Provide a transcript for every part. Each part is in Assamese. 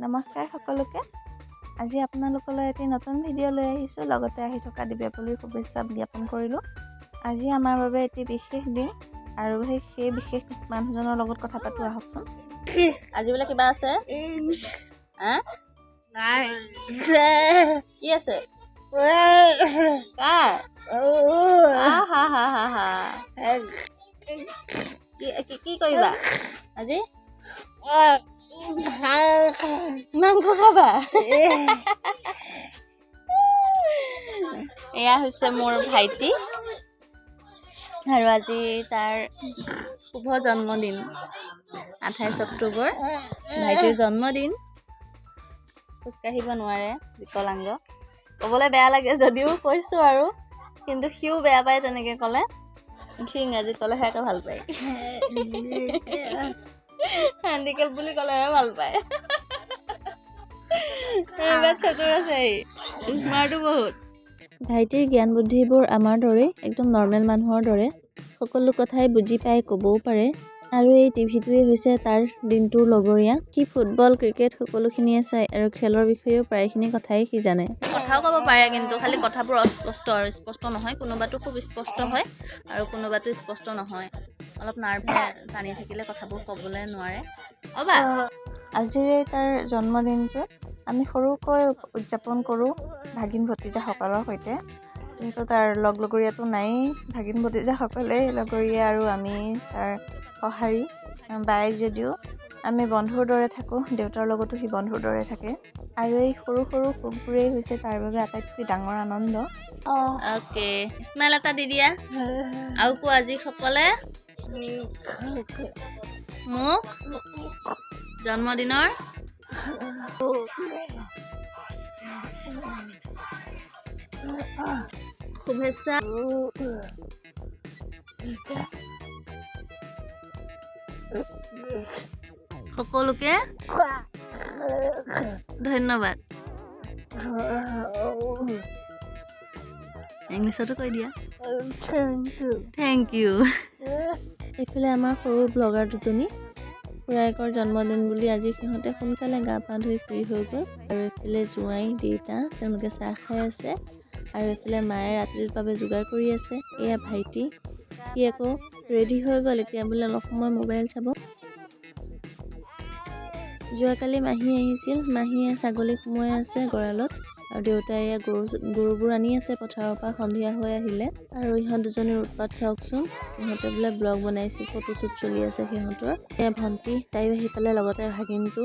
নমস্কাৰ সকলোকে। আজি আপোনালোকলৈ এটি নতুন ভিডিঅ' লৈ আহিছোঁ, লগতে আহি থকা দিব্যাৱলীৰ শুভেচ্ছা জ্ঞাপন কৰিলোঁ। আজি আমাৰ বাবে এটি বিশেষ দিন আৰু সেই বিশেষ মানুহজনৰ লগত কথা পাতোঁ আহকচোন। আজি বোলে কিবা আছে? কি আছে? কাৰ? কি কৰিবা আজি? মাংস খাবা? এয়া হৈছে মোৰ ভাইটি আৰু আজি তাৰ শুভ জন্মদিন, 28 অক্টোবৰ। ভাইটিৰ জন্মদিন। খোজকাঢ়িব নোৱাৰে, বিকলাংগ। ক'বলৈ বেয়া লাগে যদিও কৈছোঁ আৰু, কিন্তু সিও বেয়া পায় তেনেকৈ ক'লে। সি ইংৰাজীত ক'লেহে আকৌ ভাল পায়। হেণ্ডিকেপ বুলি ক'লেহে ভাল পায়। এইবাৰ চতুৰ আছে, স্মাৰ্টো বহুত। ভাইটিৰ জ্ঞান বুদ্ধিবোৰ আমাৰ দৰেই, একদম নৰ্মেল মানুহৰ দৰে। সকলো কথাই বুজি পাই, ক'বও পাৰে। আৰু এই টিভিটোৱে হৈছে তাৰ দিনটোৰ লগৰীয়া। সি ফুটবল, ক্ৰিকেট সকলোখিনিয়ে চায় আৰু খেলৰ বিষয়েও প্ৰায়খিনি কথাই সি জানে। কথাও ক'ব পাৰে, কিন্তু খালি কথাবোৰ অস্পষ্ট আৰু স্পষ্ট নহয়। কোনোবাটো খুব স্পষ্ট হয় আৰু কোনোবাটো স্পষ্ট নহয়। অলপ নাৰ্ভে টানি থাকিলে কথাবোৰ ক'বলৈ নোৱাৰে। আজিৰ তাৰ জন্মদিনটো আমি সৰুকৈ উদযাপন কৰোঁ ভাগিন ভতিজাসকলৰ সৈতে। যিহেতু তাৰ লগৰীয়াটো নায়েই, ভাগিন ভতিজাসকলেই লগৰীয়া আৰু আমি তাৰ সঁহাৰি। বায়েক যদিও আমি বন্ধুৰ দৰে থাকোঁ, দেউতাৰ লগতো সি বন্ধুৰ দৰে থাকে। আৰু এই সৰু সৰু সুখবোৰেই হৈছে তাৰ বাবে আটাইতকৈ ডাঙৰ আনন্দ। অ'কে, স্মাইল এটা দি দিয়া। আৰু কোৱা, আজি সকলে মোক জন্মদিনৰ শুভেচ্ছা। সকলোকে ধন্যবাদ। ইংলিছতো কৈ দিয়া, থেংক ইউ। এইফালে আমাৰ সৰু ব্লগাৰ দুজনী, খুৰায়েকৰ জন্মদিন বুলি আজি সিহঁতে সোনকালে গা পা ধুই ফ্ৰী হৈ গ'ল। আৰু এইফালে জোঁৱাই দেউতা তেওঁলোকে চাহ খাই আছে, আৰু এইফালে মায়ে ৰাতিৰ বাবে যোগাৰ কৰি আছে। এয়া ভাইটি, সি আকৌ ৰেডি হৈ গ'ল, এতিয়া বোলে অলপ সময় মোবাইল চাব। যোৱাকালি মাহী আহিছিল, মাহীয়ে ছাগলী সোমোৱাই আছে গঁৰালত, আৰু দেউতাই এয়া গৰুবোৰ আনি আছে পথাৰৰ পৰা সন্ধিয়া হৈ আহিলে। আৰু ইহঁত দুজনীৰ উৎপাত চাওকচোন, ইহঁতে বোলে ব্লগ বনাইছে, ফটোশ্বুট চলি আছে সিহঁতৰ। এয়া ভণ্টি, তাইও আহি পালে, লগতে ভাগিনটো।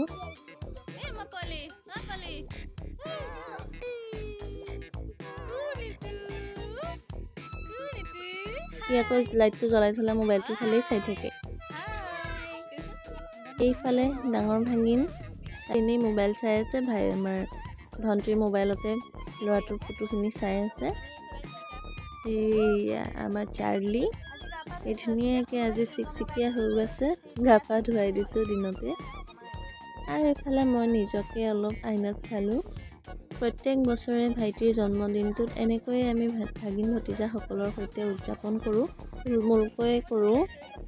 সি আকৌ লাইটটো জ্বলাই থ'লে মোবাইলটোৰ ফালেই চাই থাকে। এইফালে ডাঙৰ ভাগিন এনেই মোবাইল চাই আছে, আমাৰ ভণ্টিৰ মোবাইলতে ল'ৰাটোৰ ফটোখিনি চাই আছে। এইয়া আমাৰ চাৰ্লি, এই ধুনীয়াকৈ আজি চিকচিকীয়া হৈ গৈছে, গা পা ধুৱাই দিছোঁ দিনতে। আৰু এইফালে মই নিজকে অলপ আইনাত চালোঁ। প্ৰত্যেক বছৰে ভাইটিৰ জন্মদিনটোত এনেকৈয়ে আমি ভাগিন ভতিজাসকলৰ সৈতে উদযাপন কৰোঁ, মূলকৈ কৰোঁ,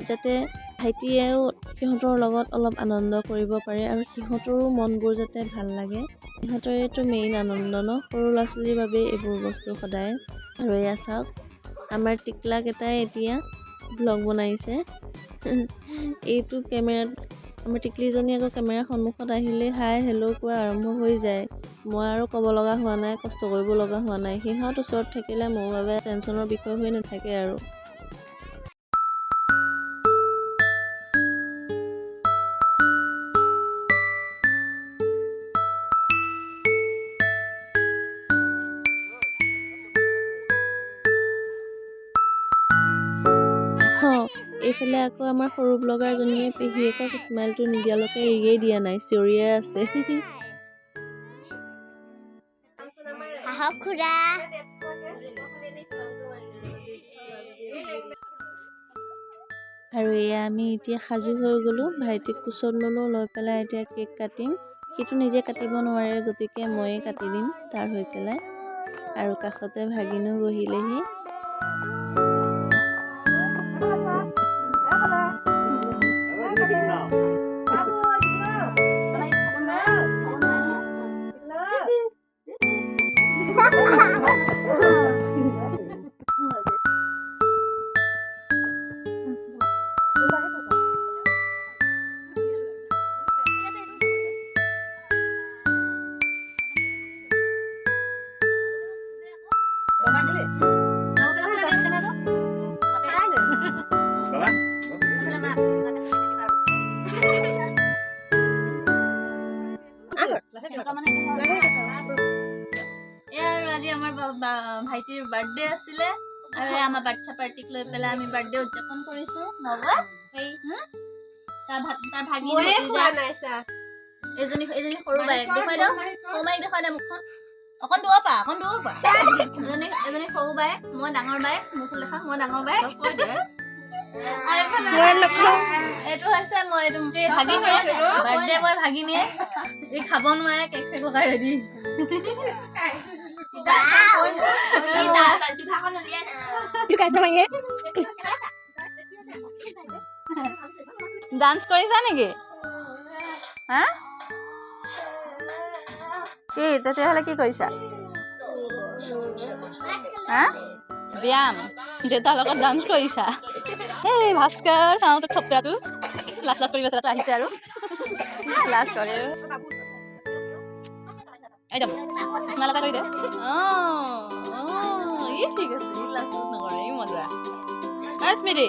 যাতে ভাইটিয়েও সিহঁতৰ লগত অলপ আনন্দ কৰিব পাৰে আৰু সিহঁতৰো মনবোৰ যাতে ভাল লাগে। সিহঁতৰেতো মেইন আনন্দ ন, সৰু ল'ৰা ছোৱালীৰ বাবেই এইবোৰ বস্তু সদায়। আৰু এয়া চাওক, আমাৰ টিকলাকেইটাই এতিয়া ব্লগ বনাইছে। এইটো কেমেৰাত আমাৰ টিকলিজনী আকৌ কেমেৰাৰ সন্মুখত আহিলে হাই হেল্ল' কোৱা আৰম্ভ হৈ যায়। মই আৰু ক'ব লগা হোৱা নাই, কষ্ট কৰিব লগা হোৱা নাই। সিহঁত ওচৰত থাকিলে মোৰ বাবে টেনশ্যনৰ বিষয় হৈ নাথাকে আৰু। এইফালে আকৌ আমাৰ সৰু ব্লগাৰজনীয়ে পেহীয়েকক স্মাইলটো নিদিয়ালৈকে এৰিয়েই দিয়া নাই, চিঞৰিয়ে আছে। আৰু এয়া আমি এতিয়া সাজু হৈ গ'লোঁ, ভাইটিক কোচত ল'লোঁ, লৈ পেলাই এতিয়া কেক কাটিম। সিটো নিজে কাটিব নোৱাৰে, গতিকে ময়ে কাটি দিম তাৰ হৈ পেলাই। আৰু কাষতে ভাগিনো বহিলেহি। আৰু আজি আমাৰ ভাইটিৰ বাৰ্থডে আছিলে আৰু আমাৰ বাচ্চা পাৰ্টিক লৈ পেলাই আমি বাৰ্থডে উদযাপন কৰিছো তাৰ ভাগিন এজনী সৰু বাইক দেখুৱাই দাও সৰু বাইক দেখুৱাই দে মুখখন অকণ দূৰৰ পৰা এজনী সৰু বাইক মই ডাঙৰ বাইক মুখ লেখা মই ডাঙৰ বাইক কৈ দে এইটো হৈছে মই ভাগিনীয়ে বাৰ্থডে বয় ভাগিনীয়ে ই খাব নোৱাৰে কেক চেক লগাই ৰেডি ডান্স কৰিছা নেকি হা কি তেতিয়াহ'লে কি কৰিছা হা ব্যায়াম দেউতাৰ লগত ডান্স কৰিছা এই ভাস্কৰ চাওঁতে চপৰাটো লাজ কৰিব চেলাটো আহিছে আৰু লাজ কৰে এই যাব চশমা লগা কৰি দে ঠিক আছে লাজ নকৰে এই মজা স্মৃতি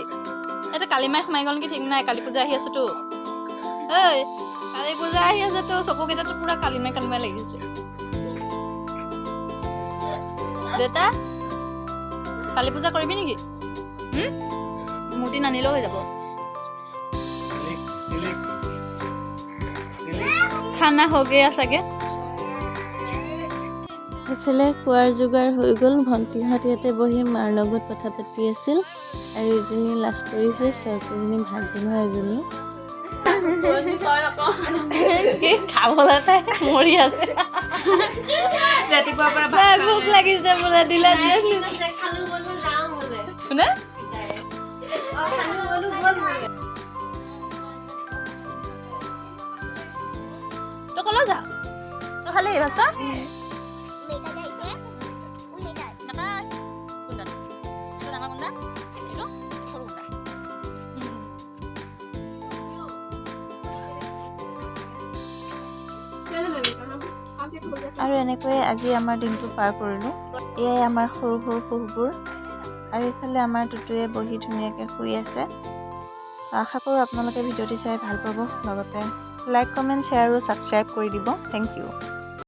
এইটো কালিমাই সোমাই গ'ল নেকি ঠিক নাই কালী পূজা আহি আছেতো ঐ কালী পূজা আহি আছেতো চকুকেইটাতো পুৰা কালিমাই লাগিছে দেউতা কালী পূজা কৰিবি নেকি মূৰ্তি নানিলেও হৈ যাব খানা হৈ গৈ চাগে এফালে খোৱাৰ যোগাৰ হৈ গ'ল ভণ্টিহঁত ইয়াতে বহি মাৰ লগত কথা পাতি আছিল আৰু এজনী লাজ কৰিছে চৰকাৰী ভাগিন হয় এজনী খাবলৈ তাই মৰি আছে ভোক লাগিছে বোলে দিলে কোনে তই কলৈ যা তই খালি ভাস্কৰ আৰু এনেকৈয়ে আজি আমাৰ দিনটো পাৰ কৰিলোঁ এয়াই আমাৰ সৰু সৰু সুখবোৰ আৰু এইফালে আমাৰ টুটুৱে বহি ধুনীয়াকৈ শুই আছে আশা কৰোঁ আপোনালোকে ভিডিঅ'টি চাই ভাল পাব লগতে লাইক কমেণ্ট শ্বেয়াৰ আৰু ছাবস্ক্ৰাইব কৰি দিব থেংক ইউ